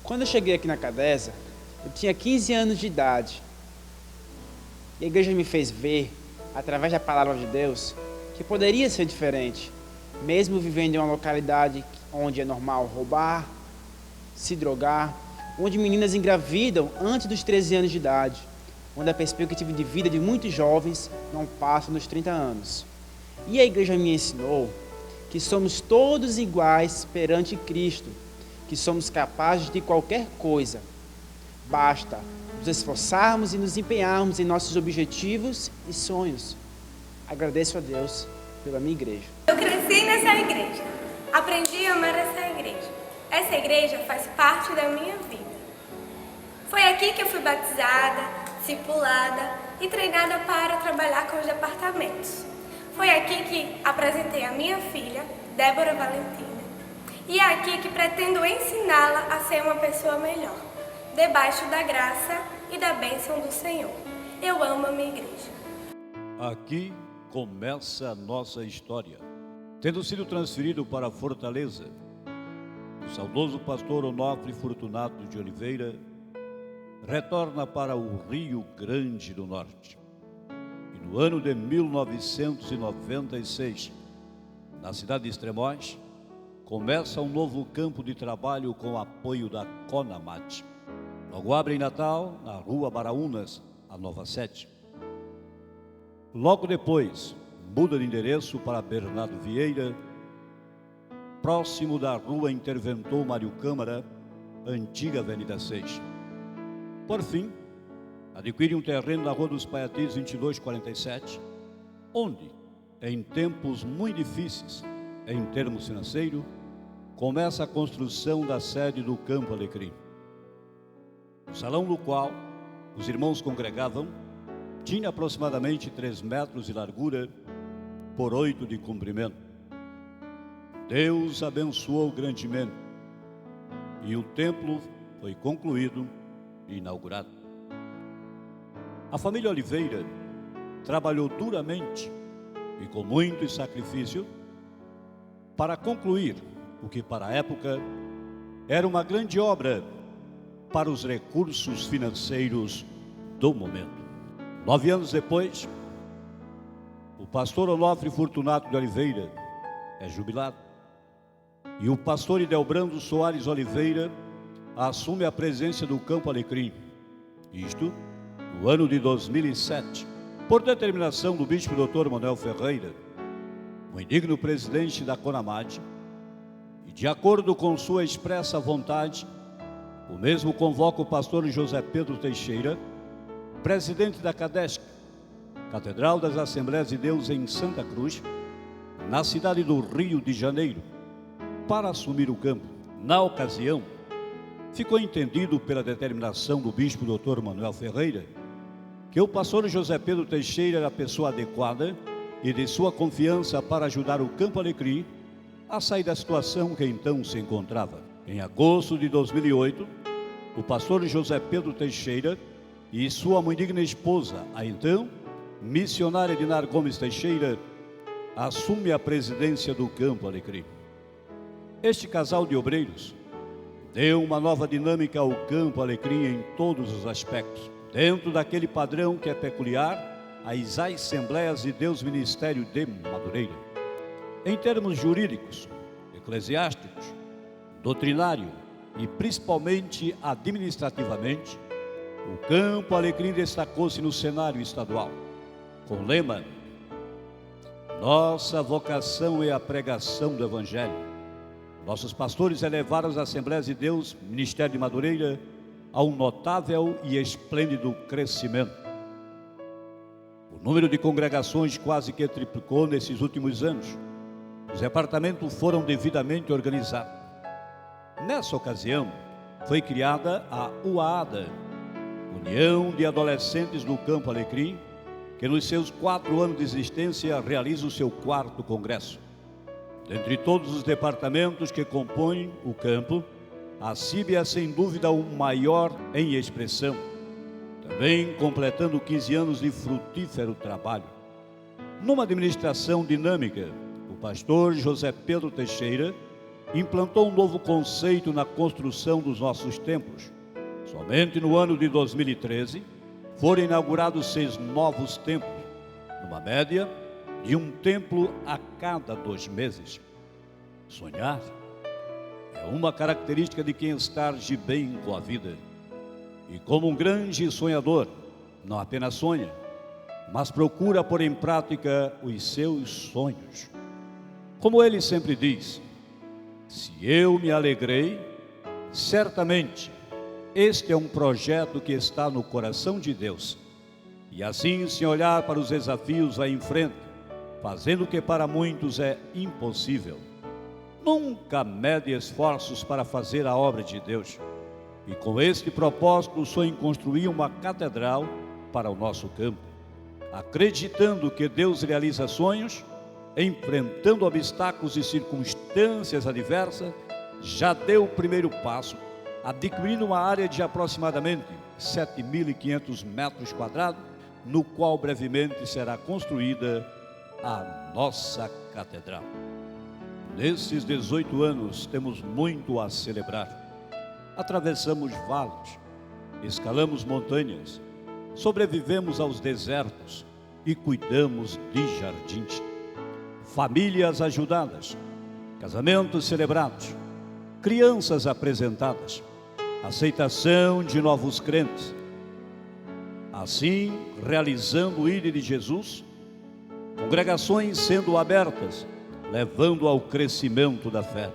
Quando eu cheguei aqui na Cadesa, eu tinha 15 anos de idade. E a igreja me fez ver, através da palavra de Deus, que poderia ser diferente, mesmo vivendo em uma localidade onde é normal roubar, se drogar, onde meninas engravidam antes dos 13 anos de idade, onde a perspectiva de vida de muitos jovens não passa dos 30 anos. E a igreja me ensinou que somos todos iguais perante Cristo, que somos capazes de qualquer coisa. Basta nos esforçarmos e nos empenharmos em nossos objetivos e sonhos. Agradeço a Deus pela minha igreja. Eu cresci nessa igreja, aprendi a amar essa igreja. Essa igreja faz parte da minha vida. Foi aqui que eu fui batizada, discipulada e treinada para trabalhar com os departamentos. Foi aqui que apresentei a minha filha, Débora Valentina. E é aqui que pretendo ensiná-la a ser uma pessoa melhor, debaixo da graça e da bênção do Senhor. Eu amo a minha igreja. Aqui começa a nossa história. Tendo sido transferido para Fortaleza, o saudoso pastor Onofre Fortunato de Oliveira retorna para o Rio Grande do Norte. E no ano de 1996, na cidade de Extremóis, começa um novo campo de trabalho com o apoio da CONAMAT. Logo abre em Natal, na Rua Baraunas, a nova sede. Logo depois, muda de endereço para Bernardo Vieira, próximo da Rua Interventor Mário Câmara, antiga Avenida 6. Por fim, adquire um terreno na Rua dos Paiatis 2247, onde, em tempos muito difíceis, em termos financeiros, começa a construção da sede do Campo Alecrim. O salão no qual os irmãos congregavam tinha aproximadamente 3 metros de largura por 8 de comprimento. Deus abençoou grandemente e o templo foi concluído e inaugurado. A família Oliveira trabalhou duramente e com muito sacrifício para concluir o que para a época era uma grande obra para os recursos financeiros do momento. 9 anos depois, o pastor Onofre Fortunato de Oliveira é jubilado e o pastor Idelbrando Soares Oliveira assume a presidência do Campo Alecrim, isto no ano de 2007, por determinação do bispo Dr. Manuel Ferreira, o indigno presidente da CONAMAT, e de acordo com sua expressa vontade, o mesmo convoca o pastor José Pedro Teixeira, presidente da CADESC, Catedral das Assembleias de Deus em Santa Cruz, na cidade do Rio de Janeiro, para assumir o campo. Na ocasião, ficou entendido pela determinação do bispo Dr. Manuel Ferreira que o pastor José Pedro Teixeira era a pessoa adequada e de sua confiança para ajudar o Campo Alecrim a sair da situação que então se encontrava. Em agosto de 2008, o pastor José Pedro Teixeira e sua muito digna esposa, a então missionária Dinar Gomes Teixeira, assume a presidência do Campo Alecrim. Este casal de obreiros deu uma nova dinâmica ao Campo Alecrim em todos os aspectos, dentro daquele padrão que é peculiar às Assembleias de Deus Ministério de Madureira. Em termos jurídicos, eclesiásticos, doutrinário e principalmente administrativamente, o Campo Alecrim destacou-se no cenário estadual, com o lema: nossa vocação é a pregação do Evangelho. Nossos pastores elevaram as Assembleias de Deus, Ministério de Madureira, a um notável e esplêndido crescimento. O número de congregações quase que triplicou nesses últimos anos. Os departamentos foram devidamente organizados. Nessa ocasião, foi criada a UAADA, União de Adolescentes do Campo Alecrim, que nos seus 4 anos de existência realiza o seu 4º congresso. Dentre todos os departamentos que compõem o campo, a CIB é sem dúvida o maior em expressão, também completando 15 anos de frutífero trabalho. Numa administração dinâmica, o pastor José Pedro Teixeira implantou um novo conceito na construção dos nossos templos. Somente no ano de 2013, foram inaugurados 6 novos templos, numa média de um templo a cada 2 meses. Sonhar é uma característica de quem está de bem com a vida. E como um grande sonhador, não apenas sonha, mas procura pôr em prática os seus sonhos. Como ele sempre diz, se eu me alegrei, certamente este é um projeto que está no coração de Deus. E assim, sem olhar para os desafios, vai em frente, fazendo o que para muitos é impossível. Nunca mede esforços para fazer a obra de Deus. E com este propósito, sonho em construir uma catedral para o nosso campo, acreditando que Deus realiza sonhos, enfrentando obstáculos e circunstâncias adversas. Já deu o primeiro passo, adquirindo uma área de aproximadamente 7.500 metros quadrados, no qual brevemente será construída a nossa catedral. Nesses 18 anos temos muito a celebrar. Atravessamos vales, escalamos montanhas, sobrevivemos aos desertos e cuidamos de jardins. Famílias ajudadas, casamentos celebrados, crianças apresentadas, aceitação de novos crentes. Assim, realizando o ID de Jesus, congregações sendo abertas, levando ao crescimento da fé.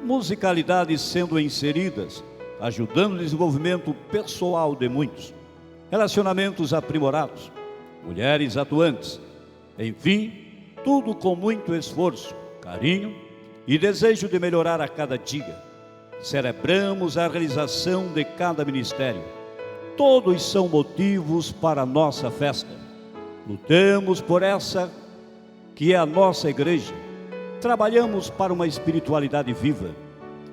Musicalidades sendo inseridas, ajudando o desenvolvimento pessoal de muitos. Relacionamentos aprimorados, mulheres atuantes. Enfim, tudo com muito esforço, carinho e desejo de melhorar a cada dia. Celebramos a realização de cada ministério. Todos são motivos para a nossa festa. Lutamos por essa que é a nossa igreja. Trabalhamos para uma espiritualidade viva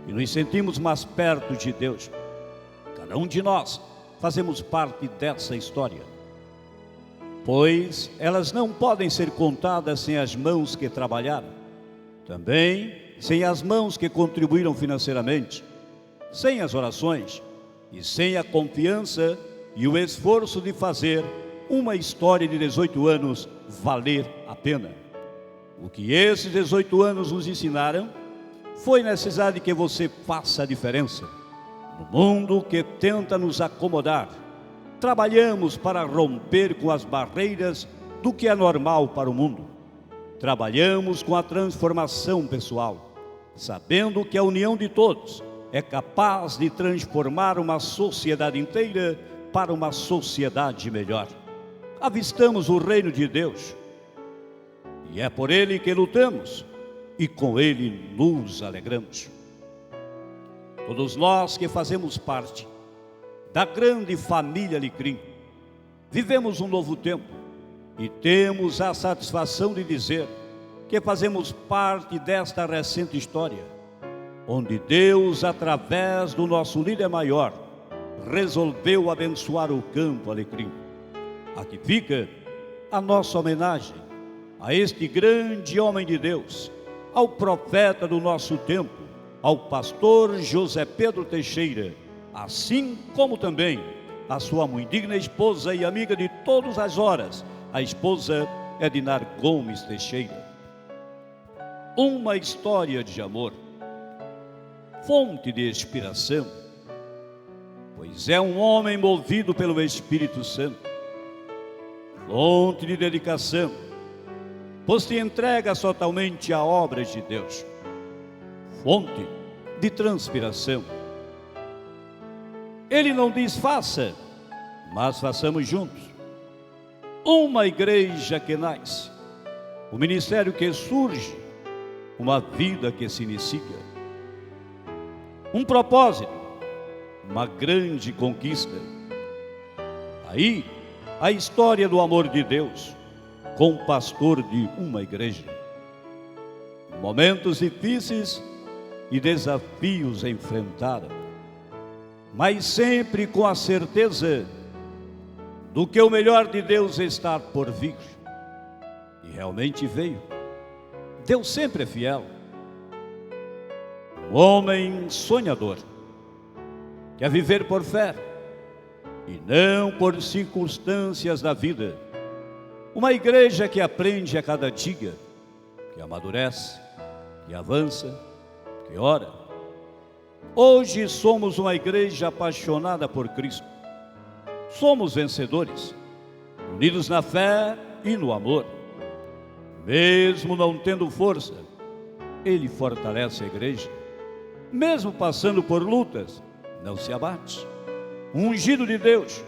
e nos sentimos mais perto de Deus. Cada um de nós fazemos parte dessa história, pois elas não podem ser contadas sem as mãos que trabalharam, também sem as mãos que contribuíram financeiramente, sem as orações e sem a confiança e o esforço de fazer uma história de 18 anos valer a pena. O que esses 18 anos nos ensinaram foi necessário que você faça a diferença. No mundo que tenta nos acomodar, trabalhamos para romper com as barreiras do que é normal para o mundo. Trabalhamos com a transformação pessoal, sabendo que a união de todos é capaz de transformar uma sociedade inteira para uma sociedade melhor. Avistamos o reino de Deus, e é por ele que lutamos, e com ele nos alegramos. Todos nós que fazemos parte da grande família Alecrim, vivemos um novo tempo, e temos a satisfação de dizer que fazemos parte desta recente história, onde Deus, através do nosso líder maior, resolveu abençoar o campo Alecrim. Aqui fica a nossa homenagem a este grande homem de Deus, ao profeta do nosso tempo, ao pastor José Pedro Teixeira, assim como também a sua muito digna esposa e amiga de todas as horas, a esposa Edinar Gomes Teixeira. Uma história de amor, fonte de inspiração, pois é um homem movido pelo Espírito Santo, fonte de dedicação, pois te entrega totalmente a obra de Deus, fonte de transpiração. Ele não diz faça, mas façamos juntos. Uma igreja que nasce, um ministério que surge, uma vida que se inicia, um propósito, uma grande conquista. Aí, a história do amor de Deus com o pastor de uma igreja. Momentos difíceis e desafios enfrentaram, mas sempre com a certeza do que o melhor de Deus está por vir. E realmente veio. Deus sempre é fiel. um homem sonhador, quer viver por fé e não por circunstâncias da vida. Uma igreja que aprende a cada dia, que amadurece, que avança, que ora. Hoje somos uma igreja apaixonada por Cristo. Somos vencedores, unidos na fé e no amor. Mesmo não tendo força, Ele fortalece a igreja. Mesmo passando por lutas, não se abate. Um ungido de Deus,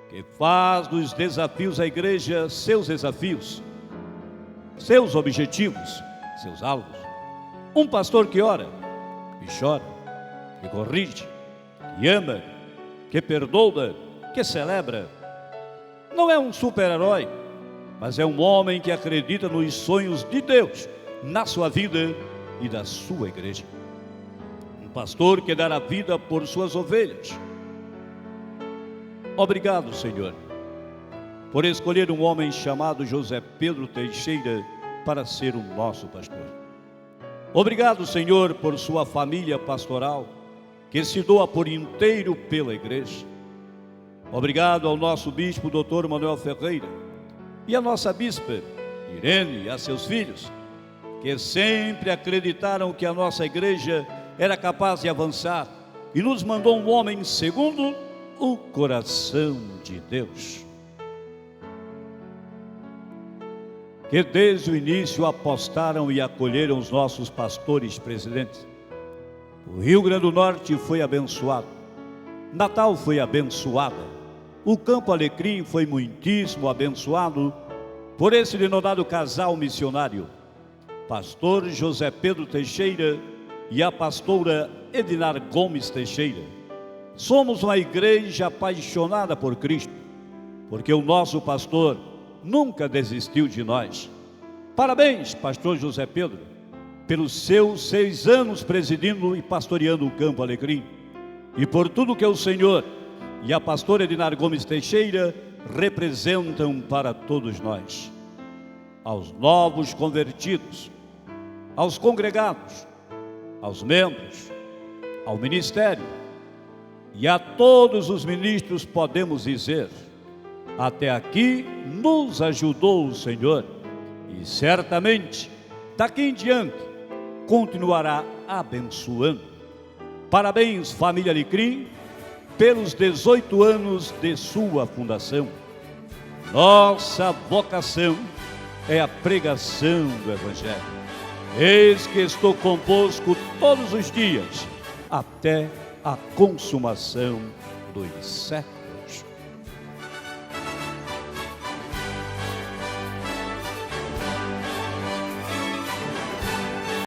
que faz dos desafios da igreja seus desafios, seus objetivos, seus alvos. Um pastor que ora, que chora, que corrige, que ama, que perdoa, que celebra. Não é um super-herói, mas é um homem que acredita nos sonhos de Deus, na sua vida e da sua igreja. Um pastor que dá a vida por suas ovelhas. Obrigado, Senhor, por escolher um homem chamado José Pedro Teixeira para ser o nosso pastor. Obrigado, Senhor, por sua família pastoral, que se doa por inteiro pela igreja. Obrigado ao nosso bispo, Dr. Manuel Ferreira, e à nossa bispa, Irene, e a seus filhos, que sempre acreditaram que a nossa igreja era capaz de avançar e nos mandou um homem segundo o coração de Deus, que desde o início apostaram e acolheram os nossos pastores presidentes. O Rio Grande do Norte foi abençoado, Natal foi abençoada, o Campo Alecrim foi muitíssimo abençoado por esse denotado casal missionário, pastor José Pedro Teixeira e a pastora Edinar Gomes Teixeira. Somos uma igreja apaixonada por Cristo, porque o nosso pastor nunca desistiu de nós. Parabéns, pastor José Pedro, pelos seus 6 anos presidindo e pastoreando o Campo Alecrim, e por tudo que o Senhor e a pastora Edinar Gomes Teixeira representam para todos nós. Aos novos convertidos, aos congregados, aos membros, ao ministério e a todos os ministros podemos dizer: até aqui nos ajudou o Senhor e certamente daqui em diante continuará abençoando. Parabéns, família Alecrim, pelos 18 anos de sua fundação. Nossa vocação é a pregação do Evangelho. Eis que estou convosco todos os dias, até a consumação dos séculos.